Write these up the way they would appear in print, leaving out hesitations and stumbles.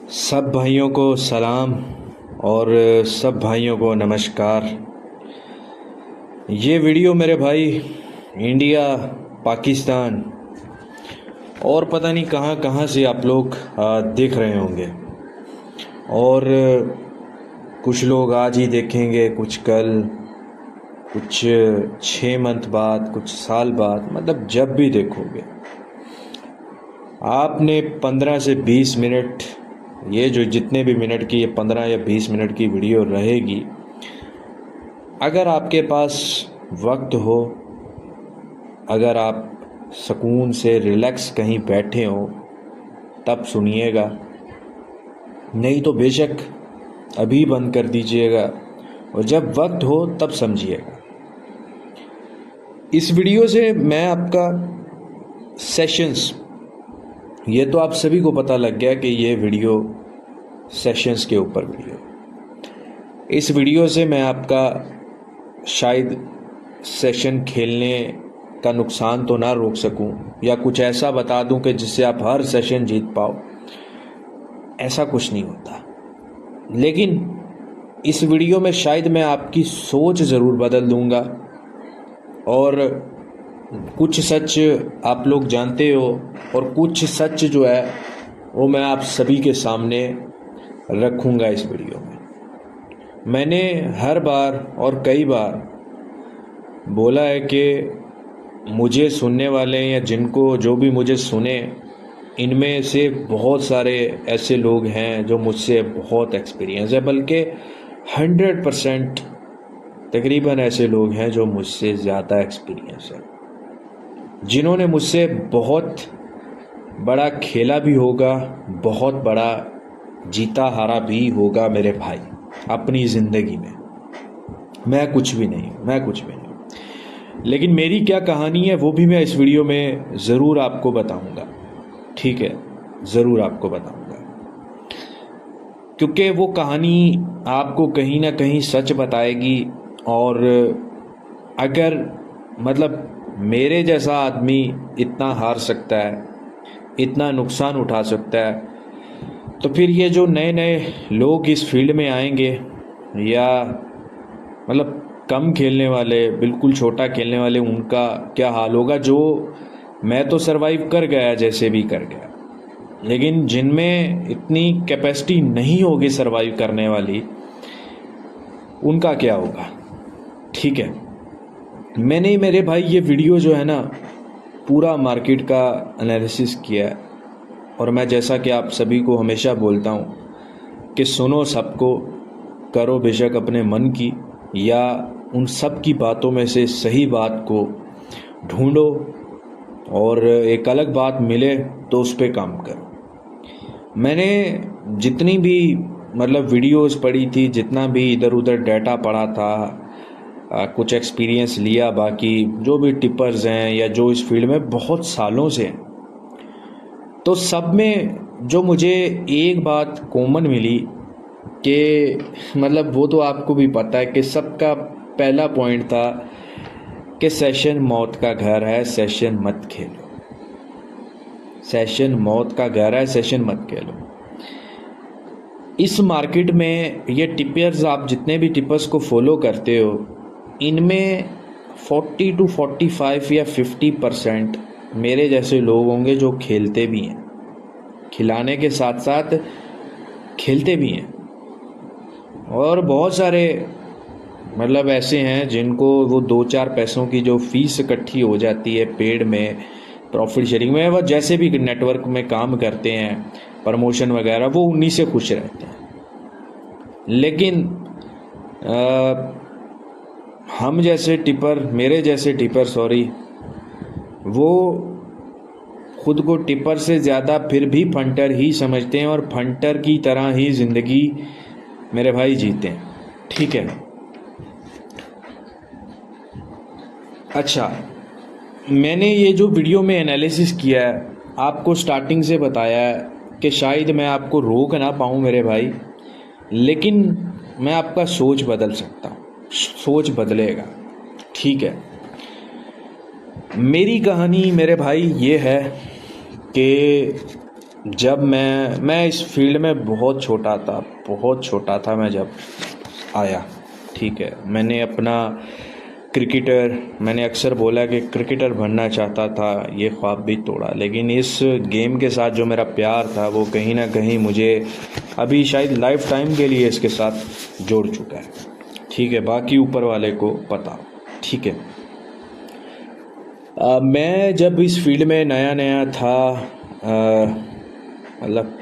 सब भाइयों को सलाम और सब भाइयों को नमस्कार। ये वीडियो मेरे भाई इंडिया, पाकिस्तान और पता नहीं कहाँ कहाँ से आप लोग देख रहे होंगे। और कुछ लोग आज ही देखेंगे, कुछ कल, कुछ 6 मंथ बाद, कुछ साल बाद, मतलब जब भी देखोगे आपने 15 से 20 मिनट, ये जो जितने भी मिनट की, ये 15 या 20 मिनट की वीडियो रहेगी, अगर आपके पास वक्त हो, अगर आप सुकून से रिलैक्स कहीं बैठे हो तब सुनिएगा, नहीं तो बेशक अभी बंद कर दीजिएगा और जब वक्त हो तब समझिएगा। इस वीडियो से मैं आपका सेशंस, ये तो आप सभी को पता लग गया कि ये वीडियो सेशंस के ऊपर वीडियो। इस वीडियो से मैं आपका शायद सेशन खेलने का नुकसान तो ना रोक सकूं, या कुछ ऐसा बता दूं कि जिससे आप हर सेशन जीत पाओ, ऐसा कुछ नहीं होता। लेकिन इस वीडियो में शायद मैं आपकी सोच ज़रूर बदल दूंगा और कुछ सच आप लोग जानते हो और कुछ सच जो है वो मैं आप सभी के सामने रखूंगा इस वीडियो में। मैंने हर बार और कई बार बोला है कि मुझे सुनने वाले या जिनको जो भी मुझे सुने, इनमें से बहुत सारे ऐसे लोग हैं जो मुझसे बहुत एक्सपीरियंस है, बल्कि 100% तकरीबन ऐसे लोग हैं जो मुझसे ज़्यादा एक्सपीरियंस है, जिन्होंने मुझसे बहुत बड़ा खेला भी होगा, बहुत बड़ा जीता हारा भी होगा मेरे भाई अपनी ज़िंदगी में। मैं कुछ भी नहीं। लेकिन मेरी क्या कहानी है वो भी मैं इस वीडियो में ज़रूर आपको बताऊंगा, ठीक है, ज़रूर आपको बताऊंगा, क्योंकि वो कहानी आपको कहीं ना कहीं सच बताएगी। और अगर मतलब मेरे जैसा आदमी इतना हार सकता है, इतना नुकसान उठा सकता है, तो फिर ये जो नए नए लोग इस फील्ड में आएंगे, या मतलब कम खेलने वाले, बिल्कुल छोटा खेलने वाले, उनका क्या हाल होगा। जो मैं तो सरवाइव कर गया जैसे भी कर गया, लेकिन जिनमें इतनी कैपेसिटी नहीं होगी सरवाइव करने वाली, उनका क्या होगा। ठीक है, मैंने मेरे भाई ये वीडियो जो है ना, पूरा मार्केट का एनालिसिस किया है। और मैं जैसा कि आप सभी को हमेशा बोलता हूँ कि सुनो सबको, करो बेशक अपने मन की या उन सब की बातों में से सही बात को ढूंढो, और एक अलग बात मिले तो उस पर काम करो। मैंने जितनी भी मतलब वीडियोस पढ़ी थी, जितना भी इधर उधर डाटा पढ़ा था, कुछ एक्सपीरियंस लिया, बाकी जो भी टिपर्स हैं या जो इस फील्ड में बहुत सालों से हैं, तो सब में जो मुझे एक बात कॉमन मिली कि मतलब वो तो आपको भी पता है कि सबका पहला पॉइंट था कि सेशन मौत का घर है, सेशन मत खेलो। सेशन मौत का घर है, सेशन मत खेलो। इस मार्केट में ये टिपर्स, आप जितने भी टिपर्स को फॉलो करते हो, इनमें 40 to 45 या 50% मेरे जैसे लोग होंगे जो खेलते भी हैं, खिलाने के साथ साथ खेलते भी हैं। और बहुत सारे मतलब ऐसे हैं जिनको वो 2-4 पैसों की जो फीस इकट्ठी हो जाती है पेड में, प्रॉफिट शेयरिंग में, वह जैसे भी नेटवर्क में काम करते हैं, प्रमोशन वगैरह, वो उन्हीं से खुश रहते हैं। लेकिन हम जैसे टिपर, मेरे जैसे टिपर सॉरी, वो खुद को टिपर से ज़्यादा फिर भी फंटर ही समझते हैं और फंटर की तरह ही ज़िंदगी मेरे भाई जीते हैं। ठीक है, अच्छा, मैंने ये जो वीडियो में एनालिसिस किया है, आपको स्टार्टिंग से बताया है कि शायद मैं आपको रोक ना पाऊँ मेरे भाई, लेकिन मैं आपका सोच बदल सकता हूँ, सोच बदलेगा। ठीक है, मेरी कहानी मेरे भाई ये है कि जब मैं इस फील्ड में बहुत छोटा था मैं जब आया। ठीक है, मैंने अक्सर बोला कि क्रिकेटर बनना चाहता था, ये ख्वाब भी तोड़ा, लेकिन इस गेम के साथ जो मेरा प्यार था वो कहीं ना कहीं मुझे अभी शायद लाइफ टाइम के लिए इसके साथ जोड़ चुका है। ठीक है, बाकी ऊपर वाले को पता। ठीक है, मैं जब इस फील्ड में नया नया था, मतलब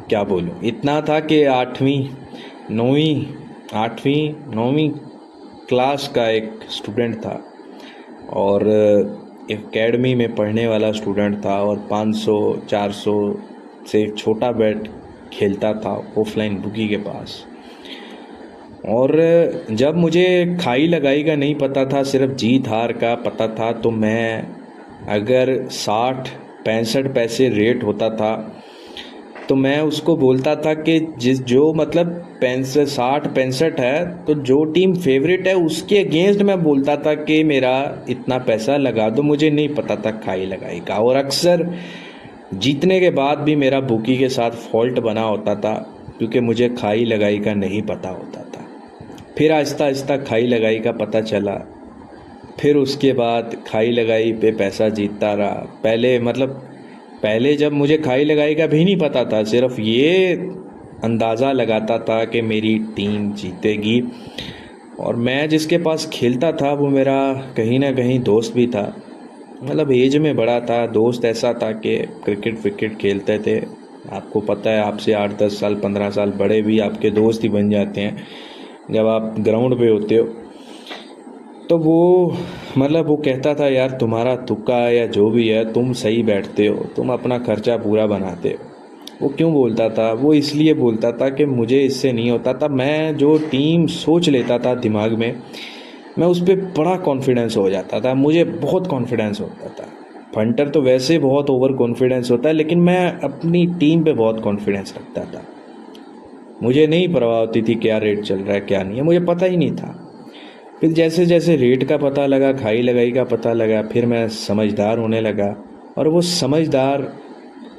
क्या बोलूँ, इतना था कि आठवीं नौवीं क्लास का एक स्टूडेंट था और एकेडमी में पढ़ने वाला स्टूडेंट था और 500-400 से छोटा बैट खेलता था ऑफलाइन बुकी के पास। और जब मुझे खाई लगाई का नहीं पता था, सिर्फ जीत हार का पता था, तो मैं अगर 60-65 पैसे रेट होता था तो मैं उसको बोलता था कि जो मतलब 60-65 है तो जो टीम फेवरेट है उसके अगेंस्ट मैं बोलता था कि मेरा इतना पैसा लगा दो। मुझे नहीं पता था खाई लगाई का, और अक्सर जीतने के बाद भी मेरा बुकी के साथ फॉल्ट बना होता था क्योंकि मुझे खाई लगाई का नहीं पता होता था। फिर आहिस्ता आहिस्ता खाई लगाई का पता चला, फिर उसके बाद खाई लगाई पे पैसा जीतता रहा। पहले जब मुझे खाई लगाई का भी नहीं पता था, सिर्फ ये अंदाज़ा लगाता था कि मेरी टीम जीतेगी। और मैं जिसके पास खेलता था वो मेरा कहीं ना कहीं दोस्त भी था, मतलब एज में बड़ा था। दोस्त ऐसा था कि क्रिकेट विकेट खेलते थे, आपको पता है आपसे 8-10 साल 15 साल बड़े भी आपके दोस्त ही बन जाते हैं जब आप ग्राउंड पे होते हो। तो वो कहता था, यार तुम्हारा तुक्का है या जो भी है, तुम सही बैठते हो, तुम अपना खर्चा पूरा बनाते हो। वो क्यों बोलता था? वो इसलिए बोलता था कि मुझे इससे नहीं होता था। मैं जो टीम सोच लेता था दिमाग में, मैं उस पर बड़ा कॉन्फिडेंस हो जाता था, मुझे बहुत कॉन्फिडेंस होता था। फंटर तो वैसे बहुत ओवर कॉन्फिडेंस होता है, लेकिन मैं अपनी टीम पे बहुत कॉन्फिडेंस रखता था। मुझे नहीं परवाह होती थी क्या रेट चल रहा है क्या नहीं है, मुझे पता ही नहीं था। फिर जैसे जैसे रेट का पता लगा, खाई लगाई का पता लगा, फिर मैं समझदार होने लगा और वो समझदार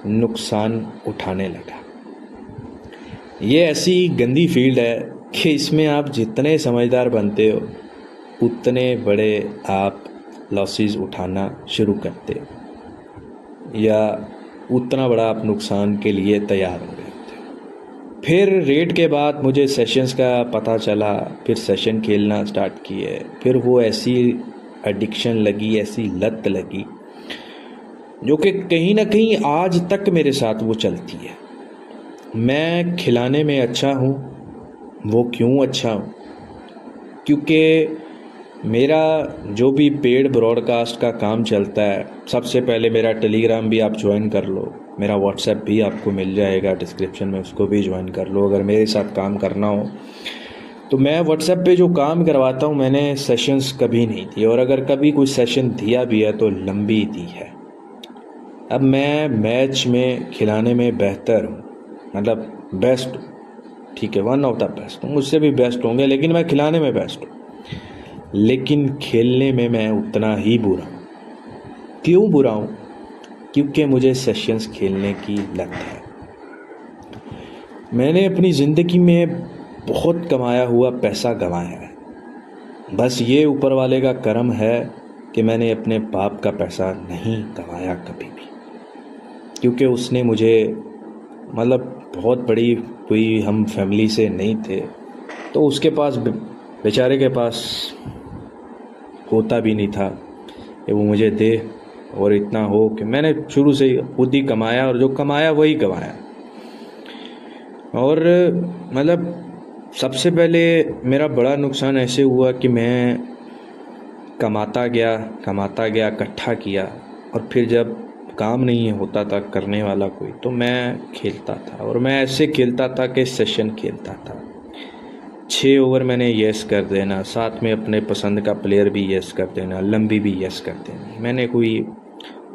नुकसान उठाने लगा। ये ऐसी गंदी फील्ड है कि इसमें आप जितने समझदार बनते हो उतने बड़े आप लॉसेस उठाना शुरू करते हो या उतना बड़ा आप नुकसान के लिए तैयार हो गए। फिर रेट के बाद मुझे सेशंस का पता चला, फिर सेशन खेलना स्टार्ट किए। फिर वो ऐसी एडिक्शन लगी, ऐसी लत लगी जो कि कहीं ना कहीं आज तक मेरे साथ वो चलती है। मैं खिलाने में अच्छा हूँ। वो क्यों अच्छा हूँ? क्योंकि मेरा जो भी पेड ब्रॉडकास्ट का काम चलता है, सबसे पहले मेरा टेलीग्राम भी आप ज्वाइन कर लो, मेरा व्हाट्सएप भी आपको मिल जाएगा डिस्क्रिप्शन में, उसको भी ज्वाइन कर लो अगर मेरे साथ काम करना हो। तो मैं व्हाट्सएप पे जो काम करवाता हूँ, मैंने सेशंस कभी नहीं दिए, और अगर कभी कोई सेशन दिया भी है तो लंबी दी है। अब मैं मैच में खिलाने में बेहतर हूँ, मतलब बेस्ट, ठीक है, वन ऑफ द बेस्ट हूँ, मुझसे भी बेस्ट होंगे, लेकिन मैं खिलाने में बेस्ट हूँ। लेकिन खेलने में मैं उतना ही बुरा हूँ। क्यों बुरा हूँ? क्योंकि मुझे सेशंस खेलने की लत है। मैंने अपनी ज़िंदगी में बहुत कमाया हुआ पैसा गंवाया है। बस ये ऊपर वाले का करम है कि मैंने अपने बाप का पैसा नहीं गंवाया कभी भी, क्योंकि उसने मुझे, मतलब बहुत बड़ी कोई हम फैमिली से नहीं थे, तो उसके पास, बेचारे के पास होता भी नहीं था कि वो मुझे दे, और इतना हो कि मैंने शुरू से खुद ही कमाया, और जो कमाया वही गंवाया। और मतलब सबसे पहले मेरा बड़ा नुकसान ऐसे हुआ कि मैं कमाता गया, इकट्ठा किया, और फिर जब काम नहीं होता था करने वाला कोई, तो मैं खेलता था, और मैं ऐसे खेलता था कि सेशन खेलता था। 6 ओवर मैंने यस कर देना, साथ में अपने पसंद का प्लेयर भी यस कर देना, लंबी भी यस कर देनी। मैंने कोई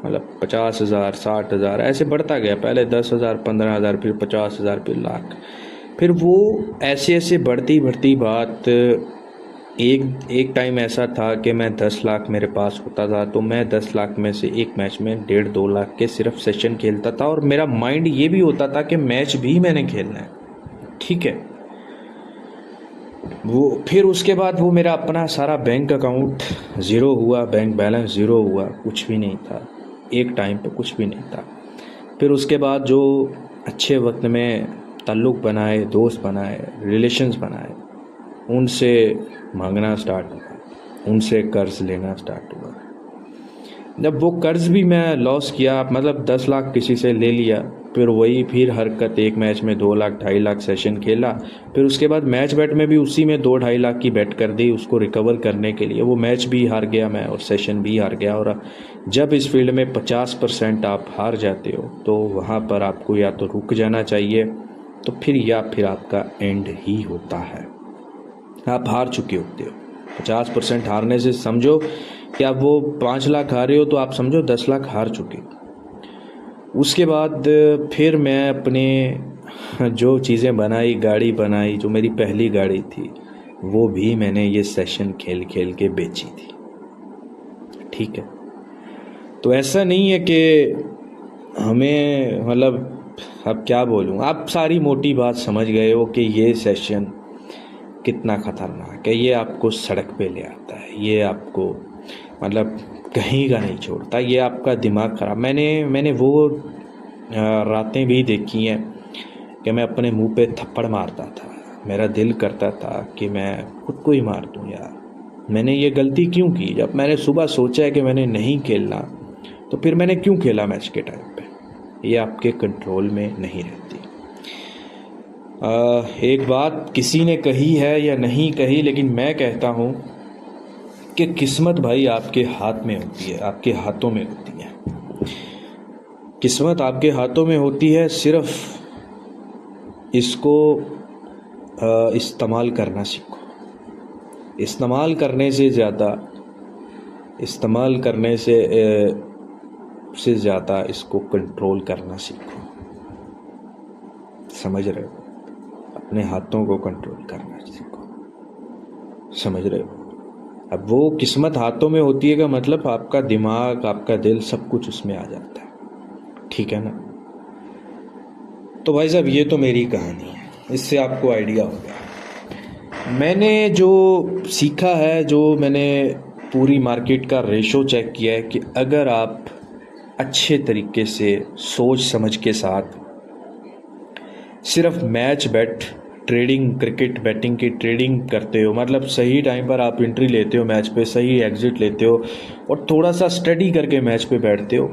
मतलब 50,000 60,000 ऐसे बढ़ता गया, पहले 10,000 15,000, फिर 50,000, फिर लाख। फिर वो ऐसे ऐसे बढ़ती बात एक एक टाइम ऐसा था कि मैं 10 लाख मेरे पास होता था, तो मैं 10 लाख में से एक मैच में 1.5-2 लाख के सिर्फ सेशन खेलता था, और मेरा माइंड ये भी होता था कि मैच भी मैंने खेलना है, ठीक है। वो फिर उसके बाद वो मेरा अपना सारा बैंक अकाउंट ज़ीरो हुआ, बैंक बैलेंस ज़ीरो हुआ, कुछ भी नहीं था, एक टाइम पे कुछ भी नहीं था। फिर उसके बाद जो अच्छे वक्त में ताल्लुक़ बनाए, दोस्त बनाए, रिलेशंस बनाए, उनसे मांगना स्टार्ट हुआ, उनसे कर्ज लेना स्टार्ट हुआ। जब वो कर्ज भी मैं लॉस किया, मतलब 10 लाख किसी से ले लिया, फिर वही फिर हरकत, एक मैच में 2 लाख 2.5 लाख सेशन खेला, फिर उसके बाद मैच बेट में भी उसी में 2-2.5 लाख की बेट कर दी उसको रिकवर करने के लिए। वो मैच भी हार गया मैं और सेशन भी हार गया। और जब इस फील्ड में 50% आप हार जाते हो तो वहाँ पर आपको या तो रुक जाना चाहिए, तो फिर आपका एंड ही होता है। आप हार चुके होते हो। 50% हारने से समझो कि आप वो 5 लाख हारे हो, तो आप समझो 10 लाख हार चुके हो। उसके बाद फिर मैं अपने जो चीज़ें बनाई, गाड़ी बनाई, जो मेरी पहली गाड़ी थी वो भी मैंने ये सेशन खेल खेल के बेची थी, ठीक है। तो ऐसा नहीं है कि हमें, मतलब अब क्या बोलूँ, आप सारी मोटी बात समझ गए हो कि ये सेशन कितना ख़तरनाक है। ये आपको सड़क पे ले आता है, ये आपको मतलब कहीं का नहीं छोड़ता, ये आपका दिमाग ख़राब। मैंने वो रातें भी देखी हैं कि मैं अपने मुंह पे थप्पड़ मारता था, मेरा दिल करता था कि मैं खुद को ही मार दूँ यार, मैंने ये गलती क्यों की। जब मैंने सुबह सोचा है कि मैंने नहीं खेलना, तो फिर मैंने क्यों खेला मैच के टाइम पे। ये आपके कंट्रोल में नहीं रहती। एक बात किसी ने कही है या नहीं कही, लेकिन मैं कहता हूँ कि किस्मत भाई आपके हाथ में होती है, आपके हाथों में होती है। किस्मत आपके हाथों में होती है, सिर्फ इसको इस्तेमाल करना सीखो। इस्तेमाल करने से ज़्यादा इसको कंट्रोल करना सीखो। समझ रहे हो? अपने हाथों को कंट्रोल करना सीखो, समझ रहे हो? अब वो किस्मत हाथों में होती है का मतलब आपका दिमाग, आपका दिल, सब कुछ उसमें आ जाता है, ठीक है ना। तो भाई साहब ये तो मेरी कहानी है, इससे आपको आइडिया हो गया। मैंने जो सीखा है, जो मैंने पूरी मार्केट का रेशो चेक किया है कि अगर आप अच्छे तरीके से सोच समझ के साथ सिर्फ मैच बेट ट्रेडिंग, क्रिकेट बैटिंग की ट्रेडिंग करते हो, मतलब सही टाइम पर आप एंट्री लेते हो मैच पे, सही एग्जिट लेते हो और थोड़ा सा स्टडी करके मैच पे बैठते हो,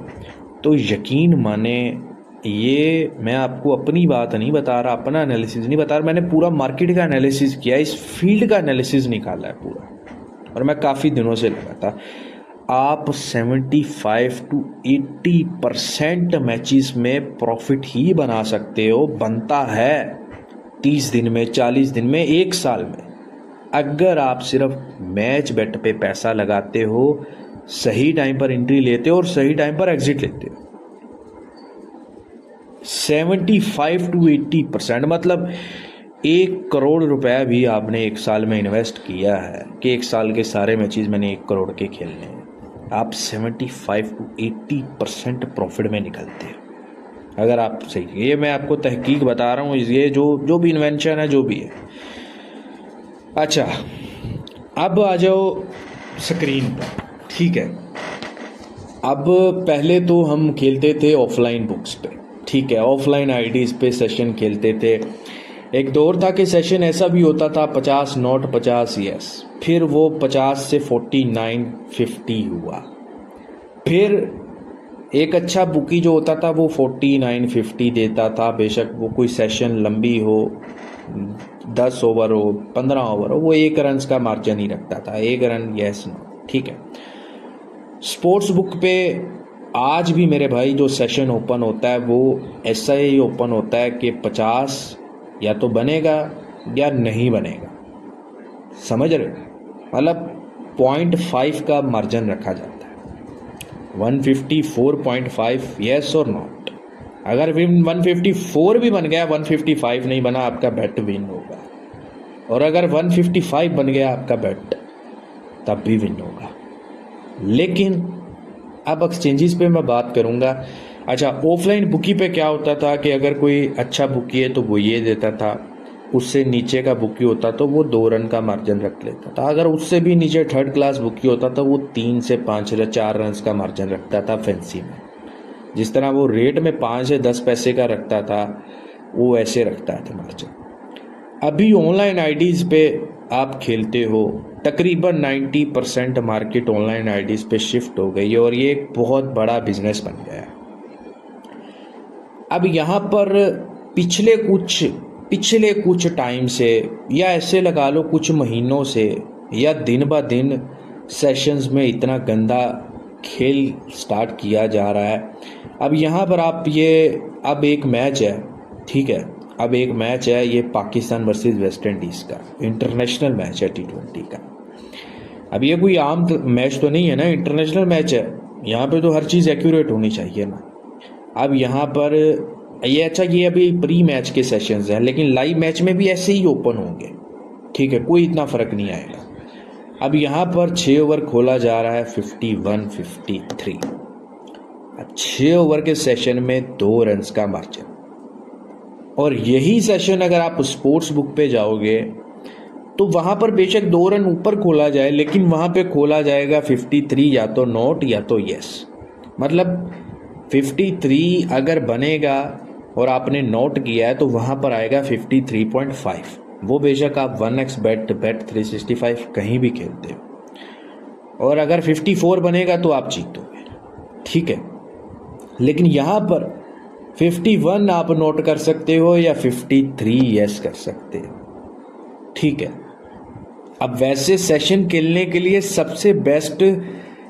तो यकीन माने, ये मैं आपको अपनी बात नहीं बता रहा, अपना एनालिसिस नहीं बता रहा, मैंने पूरा मार्केट का एनालिसिस किया, इस फील्ड का एनालिसिस निकाला है पूरा, और मैं काफ़ी दिनों से लगा था। आप 75-80% मैचेस में प्रॉफिट ही बना सकते हो, बनता है 30 दिन में, 40 दिन में, 1 साल में, अगर आप सिर्फ मैच बेट पे पैसा लगाते हो, सही टाइम पर एंट्री लेते हो और सही टाइम पर एग्जिट लेते हो। 75-80%, मतलब 1 करोड़ रुपया भी आपने 1 साल में इन्वेस्ट किया है कि 1 साल के सारे मैचेस मैंने 1 करोड़ के खेलने हैं, आप 75-80% प्रॉफिट में निकलते हो अगर आप सही। ये मैं आपको तहकीक बता रहा हूँ, ये जो भी इन्वेंशन है, जो भी है। अच्छा, अब आ जाओ स्क्रीन पर, ठीक है। अब पहले तो हम खेलते थे ऑफलाइन बुक्स पे, ठीक है, ऑफलाइन आईडीज़ पे सेशन खेलते थे। एक दौर था कि सेशन ऐसा भी होता था 50 नॉट 50 यस, फिर वो 50 से 49-50 हुआ। फिर एक अच्छा बुकी जो होता था वो 49-50 देता था, बेशक वो कोई सेशन लंबी हो, 10 ओवर हो, 15 ओवर हो, वो 1 रन का मार्जिन ही रखता था, 1 रन यस नो, ठीक है। स्पोर्ट्स बुक पे आज भी मेरे भाई जो सेशन ओपन होता है वो ऐसा ही ओपन होता है कि 50 या तो बनेगा या नहीं बनेगा, समझ रहे हो? मतलब 0.5 का मार्जिन रखा जाता है, 154.5 यस और नॉट। अगर 154 भी बन गया, 155 नहीं बना, आपका बेट विन होगा। और अगर 155 बन गया आपका बेट तब भी विन होगा। लेकिन अब एक्सचेंजेस पे मैं बात करूँगा। अच्छा, ऑफलाइन बुकी पे क्या होता था कि अगर कोई अच्छा बुकी है तो वो ये देता था, उससे नीचे का बुकी होता तो वो 2 रन का मार्जिन रख लेता था, अगर उससे भी नीचे थर्ड क्लास बुकी होता तो वो 3 से 5 या 4 रन का मार्जिन रखता था फैंसी में। जिस तरह वो रेट में 5 से 10 पैसे का रखता था वो ऐसे रखता था मार्जिन। अभी ऑनलाइन आईडीज़ पे आप खेलते हो, तकरीबन 90% मार्केट ऑनलाइन आईडीज़ पे शिफ्ट हो गई है और ये एक बहुत बड़ा बिजनेस बन गया है। अब यहाँ पर पिछले कुछ टाइम से, या ऐसे लगा लो कुछ महीनों से, या दिन ब दिन सेशंस में इतना गंदा खेल स्टार्ट किया जा रहा है। अब यहाँ पर अब एक मैच है, ठीक है, अब एक मैच है ये पाकिस्तान वर्सेस वेस्ट इंडीज़ का, इंटरनेशनल मैच है T20 का। अब ये कोई आम मैच तो नहीं है ना, इंटरनेशनल मैच है, यहाँ पे तो हर चीज़ एक्यूरेट होनी चाहिए ना। अब यहाँ पर ये अभी प्री मैच के सेशंस हैं, लेकिन लाइव मैच में भी ऐसे ही ओपन होंगे, ठीक है, कोई इतना फ़र्क नहीं आएगा। अब यहाँ पर 6 ओवर खोला जा रहा है 51-53। अब 6 ओवर के सेशन में 2 रन का मार्जिन, और यही सेशन अगर आप स्पोर्ट्स बुक पे जाओगे तो वहाँ पर बेशक 2 रन ऊपर खोला जाए, लेकिन वहाँ पे खोला जाएगा 53 या तो नॉट या तो यस। मतलब 53 अगर बनेगा और आपने नोट किया है तो वहाँ पर आएगा 53.5। वो बेशक आप 1x बेट 365 कहीं भी खेलते हो, और अगर 54 बनेगा तो आप जीतोगे, ठीक है। लेकिन यहाँ पर 51 आप नोट कर सकते हो या 53 यस कर सकते हो, ठीक है। अब वैसे सेशन खेलने के लिए सबसे बेस्ट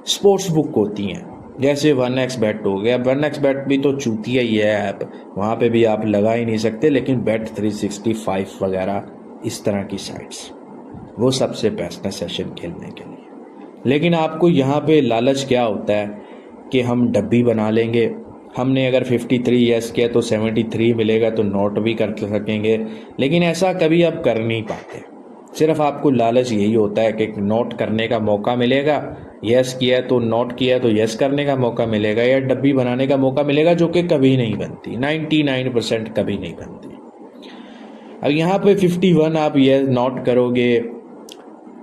स्पोर्ट्स बुक होती हैं, जैसे 1x बेट हो गया। 1x बेट भी तो चूतिया ही है ऐप, वहाँ पे भी आप लगा ही नहीं सकते, लेकिन बेट 365 वगैरह इस तरह की साइट्स वो सबसे बेस्ट है सेशन खेलने के लिए। लेकिन आपको यहाँ पे लालच क्या होता है कि हम डब्बी बना लेंगे, हमने अगर 53 यस किया तो 73 मिलेगा तो नोट भी कर सकेंगे, लेकिन ऐसा कभी आप कर नहीं पाते। सिर्फ आपको लालच यही होता है कि नोट करने का मौका मिलेगा, यस किया तो नोट किया तो यस करने का मौका मिलेगा, या डब्बी बनाने का मौका मिलेगा, जो कि कभी नहीं बनती, 99% कभी नहीं बनती। अब यहाँ पे 51 आप यस नोट करोगे,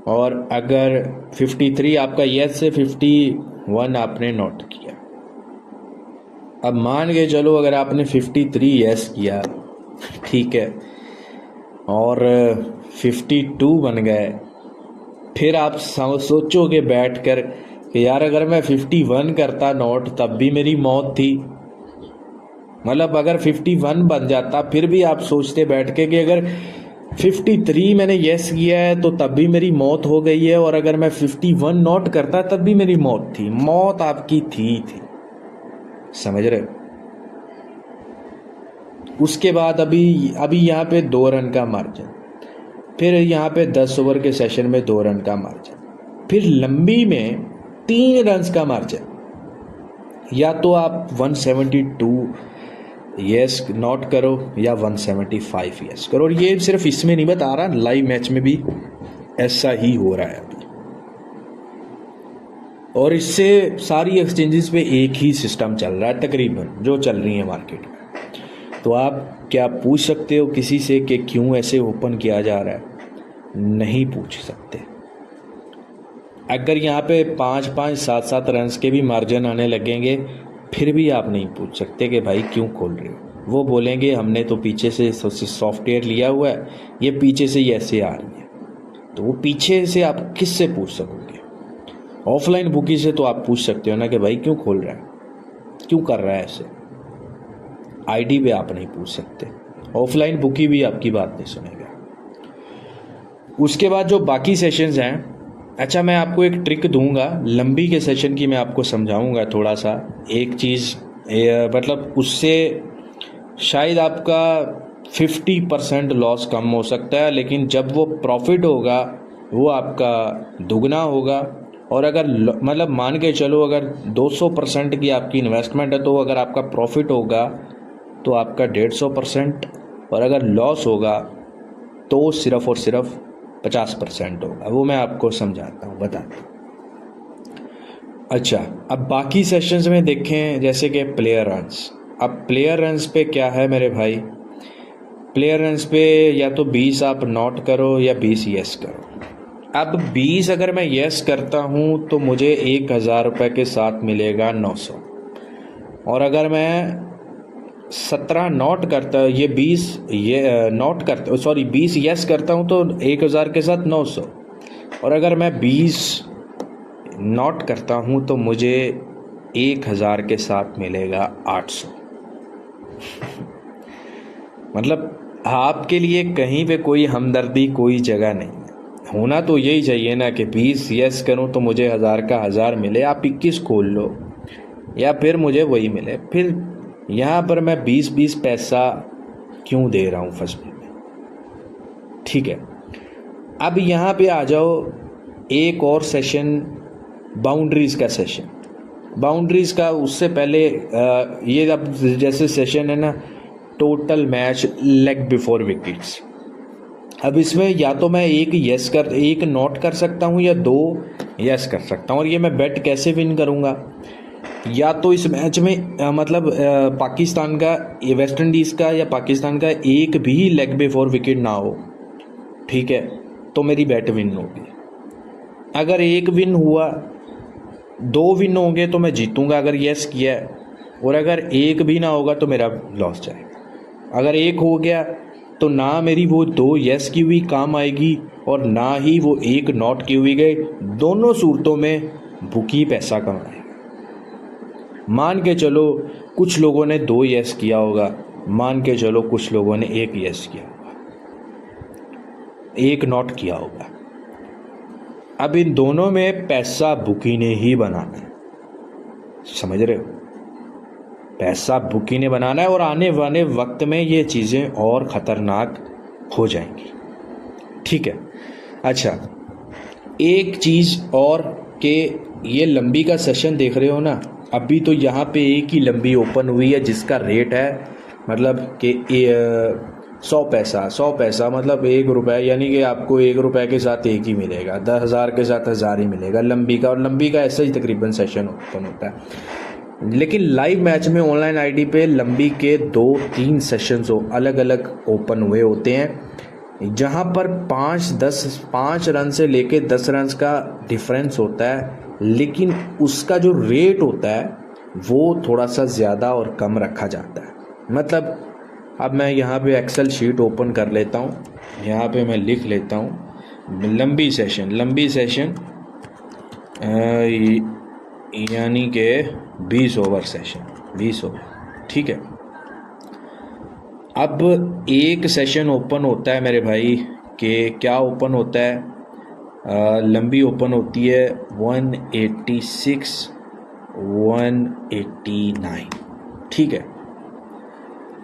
और अगर 53 आपका यस से 51 आपने नोट किया। अब मान के चलो अगर आपने 53 यस किया, ठीक है, और 52 बन गए, फिर आप सोचोगे बैठ कर कि यार अगर मैं 51 करता नोट तब भी मेरी मौत थी। मतलब अगर 51 बन जाता फिर भी आप सोचते बैठ के कि अगर 53 मैंने यस किया है तो तब भी मेरी मौत हो गई है, और अगर मैं 51 नोट करता तब भी मेरी मौत थी। मौत आपकी थी, समझ रहे हो। उसके बाद अभी यहाँ पे 2 रन का मार्जिन, फिर यहाँ पे 10 ओवर के सेशन में 2 रन का मार्जिन, फिर लंबी में 3 रन का मार्जिन। या तो आप 172 यस नोट करो या 175 यस करो। और ये सिर्फ इसमें नहीं बता रहा, लाइव मैच में भी ऐसा ही हो रहा है अभी। और इससे सारी एक्सचेंजेस पे एक ही सिस्टम चल रहा है तकरीबन, जो चल रही है मार्केट में। तो आप क्या पूछ सकते हो किसी से कि क्यों ऐसे ओपन किया जा रहा है? नहीं पूछ सकते। अगर यहाँ पे 5-5, 7-7 रन के भी मार्जिन आने लगेंगे फिर भी आप नहीं पूछ सकते कि भाई क्यों खोल रहे हो। वो बोलेंगे हमने तो पीछे से सॉफ्टवेयर लिया हुआ है, ये पीछे से ही ऐसे आ रही है। तो वो पीछे से आप किससे पूछ सकोगे? ऑफलाइन बुकी से तो आप पूछ सकते हो ना कि भाई क्यों खोल रहा है, क्यों कर रहा है ऐसे। आईडी पे आप नहीं पूछ सकते, ऑफलाइन बुकी भी आपकी बात नहीं सुनेगा। उसके बाद जो बाकी सेशंस हैं, अच्छा मैं आपको एक ट्रिक दूंगा लंबी के सेशन की, मैं आपको समझाऊंगा थोड़ा सा एक चीज़, मतलब उससे शायद आपका 50% लॉस कम हो सकता है, लेकिन जब वो प्रॉफिट होगा वो आपका दुगना होगा। और अगर मतलब मान के चलो अगर 200% की आपकी इन्वेस्टमेंट है तो अगर आपका प्रॉफिट होगा तो आपका 150%, और अगर लॉस होगा तो सिर्फ और सिर्फ 50% होगा, वो मैं आपको समझाता हूँ, बताता हूँ। अच्छा, अब बाकी सेशंस में देखें, जैसे कि प्लेयर रन्स। अब प्लेयर रन्स पे क्या है मेरे भाई, प्लेयर रन्स पे या तो 20 आप नोट करो या 20 यस करो। अब 20 अगर मैं यस करता हूँ तो मुझे 1000 रुपये के साथ मिलेगा 900, और अगर मैं 17 नोट करता, ये 20 ये नोट करता, सॉरी 20 यस करता हूँ तो 1000 के साथ 900, और अगर मैं 20 नोट करता हूँ तो मुझे 1000 के साथ मिलेगा 800। मतलब आपके लिए कहीं पे कोई हमदर्दी, कोई जगह नहीं है। होना तो यही चाहिए ना कि 20 यस करूं तो मुझे 1000 का 1000 मिले, आप 21 खोल लो या फिर मुझे वही मिले। फिर यहाँ पर मैं 20-20 पैसा क्यों दे रहा हूँ फजूल में? ठीक है, अब यहाँ पे आ जाओ, एक और सेशन बाउंड्रीज़ का सेशन। बाउंड्रीज़ का उससे पहले ये अब जैसे सेशन है ना, total match leg before wickets. अब इसमें या तो मैं एक नोट कर सकता हूँ या 2 यस कर सकता हूँ। और ये मैं बेट कैसे विन करूँगा? या तो इस मैच में पाकिस्तान का, वेस्ट इंडीज़ का या पाकिस्तान का एक भी लेग बिफोर विकेट ना हो, ठीक है, तो मेरी बेट विन होगी। अगर एक विन हुआ, 2 विन होंगे तो मैं जीतूंगा अगर यस किया है, और अगर एक भी ना होगा तो मेरा लॉस जाएगा। अगर एक हो गया तो ना मेरी वो 2 यस की हुई काम आएगी और ना ही वो एक नॉट की हुई गई। दोनों सूरतों में बुकी पैसा कमाएगा। मान के चलो कुछ लोगों ने 2 यस किया होगा, मान के चलो कुछ लोगों ने 1 यस किया होगा, 1 नॉट किया होगा। अब इन दोनों में पैसा बुकी ने ही बनाना है, समझ रहे हो? पैसा बुकी ने बनाना है, और आने वाले वक्त में ये चीज़ें और ख़तरनाक हो जाएंगी, ठीक है। अच्छा, एक चीज़ और कि ये लंबी का सेशन देख रहे हो ना, अभी तो यहाँ पे एक ही लंबी ओपन हुई है जिसका रेट है मतलब कि 100 पैसा मतलब 1 रुपये, यानी कि आपको 1 रुपये के साथ 1 ही मिलेगा, 10,000 के साथ 1000 ही मिलेगा लंबी का। और लंबी का ऐसा ही तकरीबन सेशन ओपन होता है। लेकिन लाइव मैच में ऑनलाइन आईडी पे लंबी के 2-3 सेशंस अलग अलग ओपन हुए होते हैं, जहां पर 5 रन से लेके 10 रन का डिफरेंस होता है, लेकिन उसका जो रेट होता है वो थोड़ा सा ज़्यादा और कम रखा जाता है। मतलब अब मैं यहाँ पे एक्सेल शीट ओपन कर लेता हूँ, यहाँ पे मैं लिख लेता हूँ लंबी सेशन यानी कि 20 ओवर सेशन, 20 ओवर, ठीक है। अब एक सेशन ओपन होता है मेरे भाई कि क्या ओपन होता है, लंबी ओपन होती है 186, 189, ठीक है।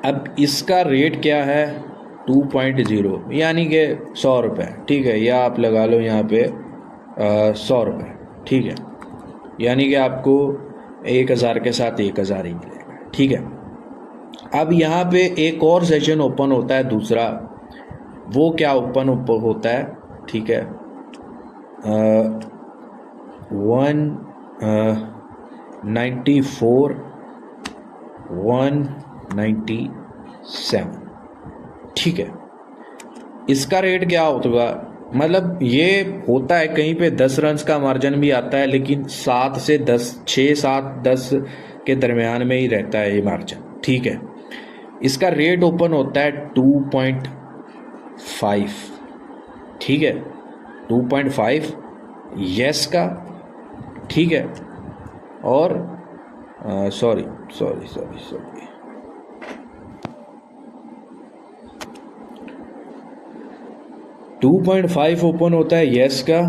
अब इसका रेट क्या है 2.0 यानी कि 100 रुपये, ठीक है, या आप लगा लो यहाँ पे 100 रुपये, ठीक है, यानी कि आपको 1000 के साथ 1000 ही मिलेगा, ठीक है। अब यहाँ पे एक और सेशन ओपन होता है दूसरा, वो क्या ओपन होता है, ठीक है, 194, 197, ठीक है। इसका रेट क्या होगा, मतलब ये होता है कहीं पे 10 रन का मार्जिन भी आता है, लेकिन 7 से 10, 6, 7, 10 के दरमियान में ही रहता है ये मार्जिन, ठीक है। इसका रेट ओपन होता है 2.5, ठीक है, 2.5 यस का, ठीक है। और सॉरी 2.5 ओपन होता है यस का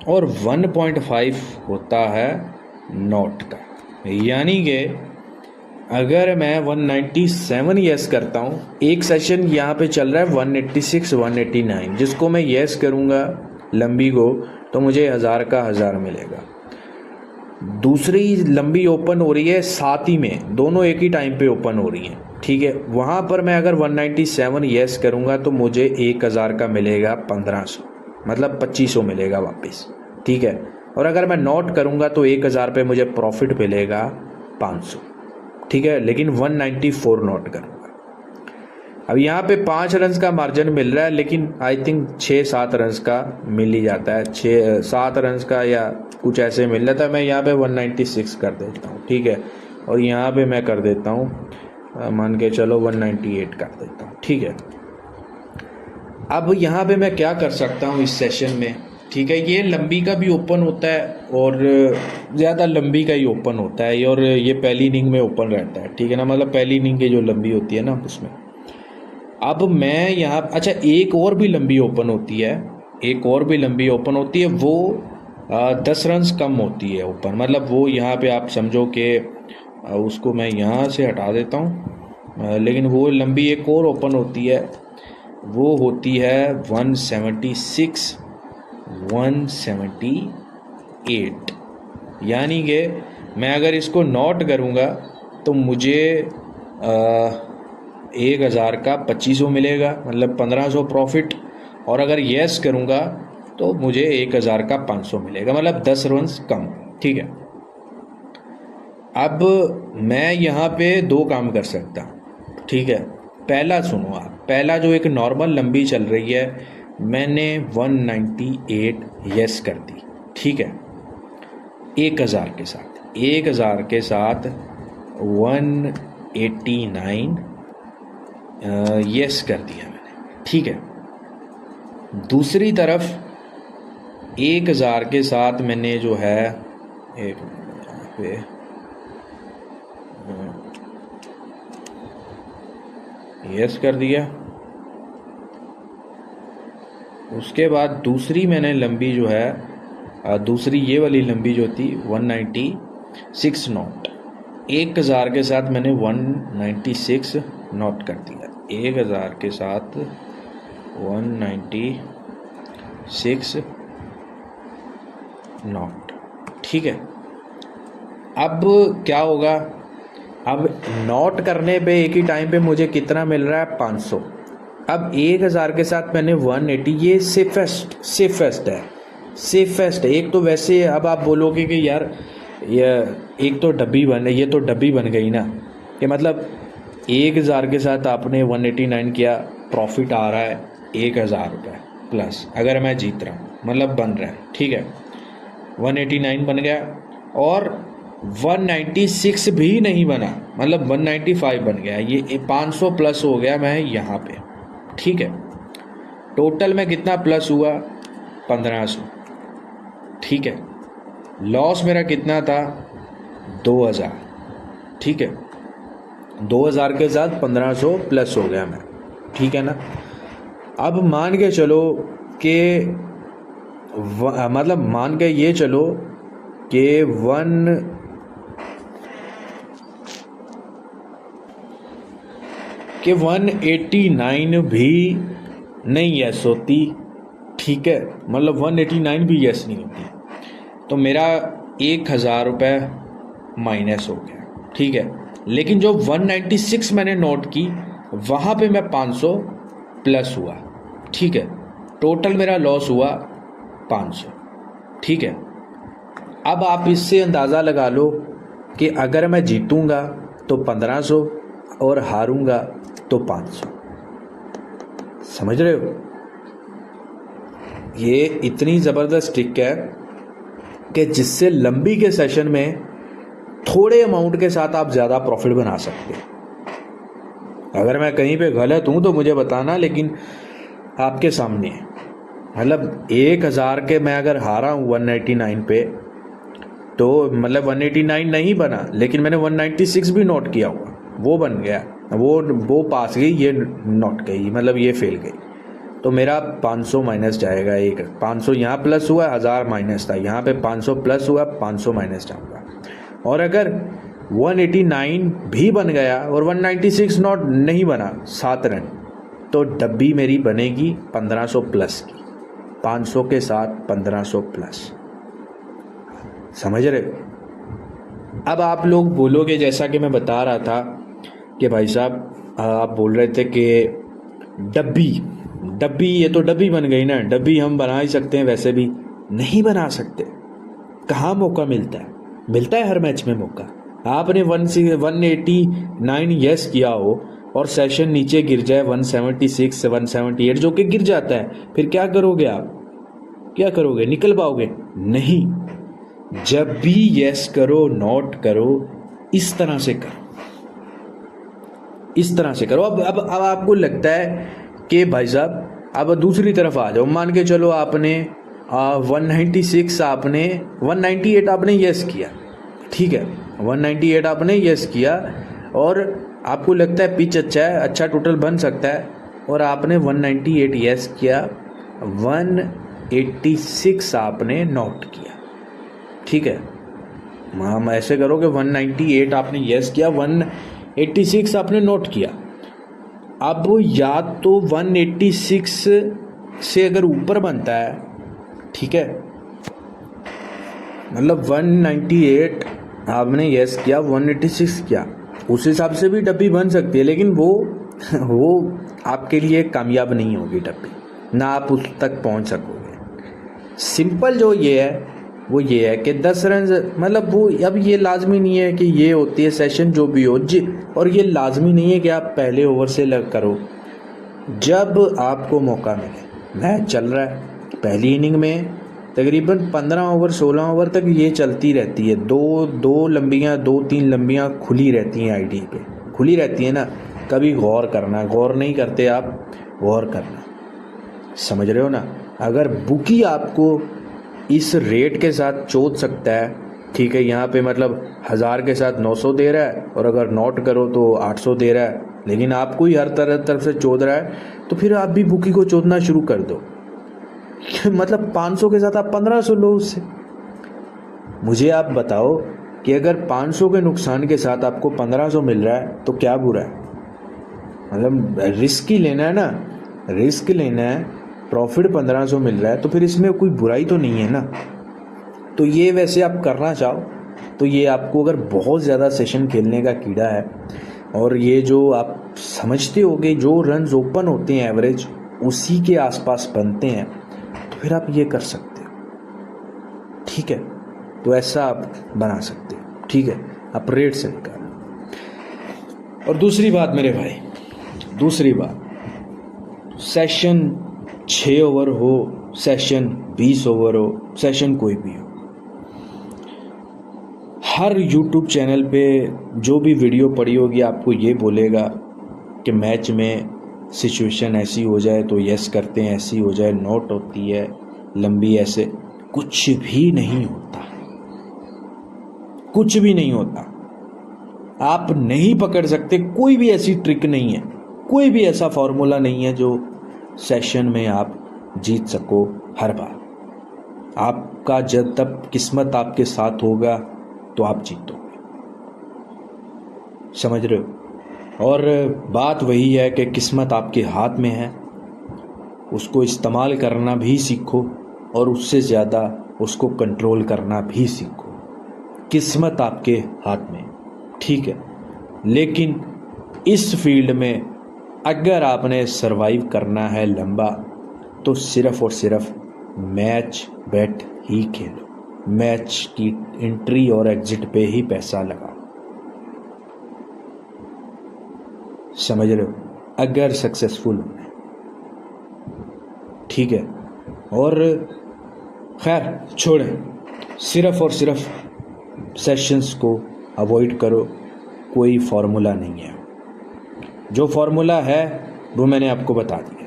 और 1.5 होता है नॉट का। यानी कि अगर मैं 197 यस करता हूँ, एक सेशन यहाँ पे चल रहा है 186, 189, जिसको मैं यस करूँगा लंबी को तो मुझे 1000 का 1000 मिलेगा। दूसरी लंबी ओपन हो रही है साथ ही में, दोनों एक ही टाइम पे ओपन हो रही हैं, ठीक है। वहाँ पर मैं अगर 197 यस करूँगा तो मुझे 1000 का मिलेगा 1500, मतलब 2500 मिलेगा वापस, ठीक है। और अगर मैं नोट करूँगा तो 1000 पे मुझे प्रॉफिट मिलेगा 500, ठीक है, लेकिन 194 नोट करूँगा। अब यहाँ पे 5 रन का मार्जिन मिल रहा है, लेकिन आई थिंक 6-7 रन का मिल ही जाता है, 6-7 रन का या कुछ ऐसे मिल रहा था। मैं यहाँ पे 196 कर देता हूँ, ठीक है, और यहाँ पे मैं कर देता हूँ मान के चलो 198 कर देता हूँ, ठीक है। अब यहाँ पे मैं क्या कर सकता हूँ इस सेशन में, ठीक है, ये लंबी का भी ओपन होता है और ज़्यादा लंबी का ही ओपन होता है, और ये पहली इनिंग में ओपन रहता है, ठीक है ना, मतलब पहली इनिंग की जो लंबी होती है ना उसमें। अब मैं यहाँ, अच्छा एक और भी लंबी ओपन होती है, एक और भी लंबी ओपन होती है, वो 10 रन कम होती है ओपन, मतलब वो यहाँ पे आप समझो कि उसको मैं यहाँ से हटा देता हूँ, लेकिन वो लंबी एक और ओपन होती है, वो होती है 176 178, यानी कि मैं अगर इसको नोट करूँगा तो मुझे 1000 का 2500 मिलेगा, मतलब 1500 प्रॉफिट, और अगर येस करूँगा तो मुझे 1000 का 500 मिलेगा, मतलब 10 रन कम, ठीक है। अब मैं यहाँ पे 2 काम कर सकता हूँ, ठीक है। पहला सुनो आप, पहला जो एक नॉर्मल लंबी चल रही है, मैंने 198 येस कर दी, ठीक है, 1000 के साथ, 1000 के साथ 189 येस कर दिया मैंने, ठीक है। दूसरी तरफ 1000 के साथ मैंने जो है, एक पे यस कर दिया। उसके बाद दूसरी मैंने लंबी जो है, दूसरी ये वाली लंबी जो थी 196 नॉट, 1000 के साथ मैंने 196 नॉट कर दिया, 1000 के साथ 196 नॉट, ठीक है। अब क्या होगा, अब नोट करने पे एक ही टाइम पे मुझे कितना मिल रहा है, 500। अब 1000 के साथ मैंने 180, ये सेफेस्ट है। एक तो वैसे अब आप बोलोगे कि यार ये एक तो डब्बी ये तो डब्बी बन गई ना, कि मतलब 1000 के साथ आपने 189 किया, प्रॉफिट आ रहा है 1000 रुपये प्लस, अगर मैं जीत रहा हूँ मतलब बन रहा है, ठीक है, 189 बन गया, और 196 भी नहीं बना, मतलब 195 बन गया, ये 500 प्लस हो गया मैं यहाँ पे, ठीक है। टोटल में कितना प्लस हुआ, 1500, ठीक है। लॉस मेरा कितना था, 2000, ठीक है, 2000 के साथ 1500 प्लस हो गया मैं, ठीक है ना। अब मान के चलो कि मतलब मान के ये चलो कि 189 भी नहीं यस होती, ठीक है, मतलब 189 भी यस नहीं होती, तो मेरा 1000 रुपये माइनस हो गया, ठीक है। लेकिन जो 196 मैंने नोट की, वहाँ पे मैं 500 प्लस हुआ, ठीक है, टोटल मेरा लॉस हुआ 500, ठीक है। अब आप इससे अंदाज़ा लगा लो कि अगर मैं जीतूंगा तो 1500 और हारूंगा तो 500, समझ रहे हो। ये इतनी ज़बरदस्त ट्रिक है कि जिससे लंबी के सेशन में थोड़े अमाउंट के साथ आप ज़्यादा प्रॉफिट बना सकते हो। अगर मैं कहीं पे गलत हूँ तो मुझे बताना, लेकिन आपके सामने है, मतलब 1000 के मैं अगर हारा हूँ 189 पे, तो मतलब 189 नहीं बना, लेकिन मैंने 196 भी नोट किया हुआ, वो बन गया, वो पास गई, ये नोट गई, मतलब ये फेल गई, तो मेरा 500 माइनस जाएगा, एक 500 यहाँ प्लस हुआ, 1000 माइनस था, यहाँ पे 500 प्लस हुआ, 500 माइनस जाऊँगा। और अगर 189 भी बन गया और 196 नोट नहीं बना, 7 रन, तो डब्बी मेरी बनेगी 1500 प्लस की, 500 के साथ 1500 प्लस, समझ रहे हो। अब आप लोग बोलोगे, जैसा कि मैं बता रहा था कि भाई साहब आप बोल रहे थे कि डब्बी, डब्बी, ये तो डब्बी बन गई ना, डब्बी हम बना ही सकते हैं, वैसे भी नहीं बना सकते। कहाँ मौका मिलता है? मिलता है हर मैच में मौका। आपने 189 यस किया हो और सेशन नीचे गिर जाए 176 178 जो कि गिर जाता है, फिर क्या करोगे आप? क्या करोगे? निकल पाओगे? नहीं। जब भी यस करो, नोट करो, इस तरह से करो, इस तरह से करो। अब आपको लगता है कि भाई साहब अब दूसरी तरफ आ जाओ। मान के चलो आपने 196 आपने 198 आपने यस किया, ठीक है, 198 आपने यस किया और आपको लगता है पिच अच्छा है, अच्छा टोटल बन सकता है, और आपने 198 यस किया, 186 आपने नोट किया, ठीक है। हम ऐसे करो कि 198 आपने यस किया, 186 आपने नोट किया। अब या तो 186 से अगर ऊपर बनता है, ठीक है, मतलब 198 आपने यस किया, 186 किया, उस हिसाब से भी डब्बी बन सकती है, लेकिन वो आपके लिए कामयाब नहीं होगी डब्बी, ना आप उस तक पहुंच सकोगे। सिंपल जो ये है वो ये है कि 10 रन, मतलब वो अब ये लाजमी नहीं है कि ये होती है सेशन जो भी हो जी, और ये लाजमी नहीं है कि आप पहले ओवर से लग करो। जब आपको मौका मिले, मैच चल रहा है, पहली इनिंग में तकरीबन 15 ओवर 16 ओवर तक ये चलती रहती है, दो लंबियाँ 2-3 लंबियाँ खुली रहती हैं, आईडी पे खुली रहती है ना। कभी गौर करना, गौर नहीं करते आप, गौर करना, समझ रहे हो ना। अगर बुकी आपको इस रेट के साथ चोद सकता है, ठीक है, यहाँ पे मतलब 1000 के साथ 900 दे रहा है, और अगर नोट करो तो 800 दे रहा है, लेकिन आपको ही हर तरफ से चोद रहा है, तो फिर आप भी बुकी को चोदना शुरू कर दो। मतलब 500 के साथ आप 1500 लो उससे। मुझे आप बताओ कि अगर 500 के नुकसान के साथ आपको 1500 मिल रहा है तो क्या बुरा है? मतलब रिस्क ही लेना है ना, रिस्क लेना है, प्रॉफिट 1500 मिल रहा है, तो फिर इसमें कोई बुराई तो नहीं है ना। तो ये वैसे आप करना चाहो तो ये आपको, अगर बहुत ज़्यादा सेशन खेलने का कीड़ा है और ये जो आप समझते होगे जो रन्स ओपन होते हैं एवरेज उसी के आसपास बनते हैं, तो फिर आप ये कर सकते हो, ठीक है। तो ऐसा आप बना सकते हो, ठीक है, आप रेट से निकालो। और दूसरी बात मेरे भाई, दूसरी बात, सेशन 6 ओवर हो, सेशन 20 ओवर हो, सेशन कोई भी हो, हर यूट्यूब चैनल पे जो भी वीडियो पड़ी होगी आपको ये बोलेगा कि मैच में सिचुएशन ऐसी हो जाए तो यस करते हैं, ऐसी हो जाए नोट होती है लंबी, ऐसे कुछ भी नहीं होता, कुछ भी नहीं होता। आप नहीं पकड़ सकते, कोई भी ऐसी ट्रिक नहीं है, कोई भी ऐसा फॉर्मूला नहीं है जो सेशन में आप जीत सको हर बार। आपका जब तक किस्मत आपके साथ होगा तो आप जीतोगे, समझ रहे हो। और बात वही है कि किस्मत आपके हाथ में है, उसको इस्तेमाल करना भी सीखो और उससे ज़्यादा उसको कंट्रोल करना भी सीखो। किस्मत आपके हाथ में, ठीक है, लेकिन इस फील्ड में अगर आपने सरवाइव करना है लंबा तो सिर्फ और सिर्फ मैच बेट ही खेलो, मैच की एंट्री और एग्जिट पे ही पैसा लगाओ, समझ रहे हो, अगर सक्सेसफुल होना है, ठीक है। और खैर छोड़ें, सिर्फ और सिर्फ सेशंस को अवॉइड करो, कोई फार्मूला नहीं है, जो फार्मूला है वो मैंने आपको बता दिया।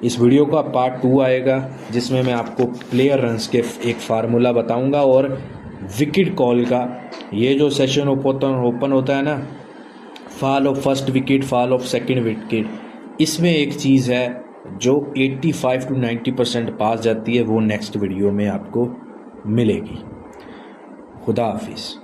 इस वीडियो का पार्ट 2 आएगा जिसमें मैं आपको प्लेयर रन्स के एक फार्मूला बताऊंगा और विकेट कॉल का, ये जो सेशन ओपन होता है ना, fall of first wicket, fall of second wicket, इसमें एक चीज़ है जो 85 to 90% पास जाती है, वो नेक्स्ट वीडियो में आपको मिलेगी। खुदा हाफिज़।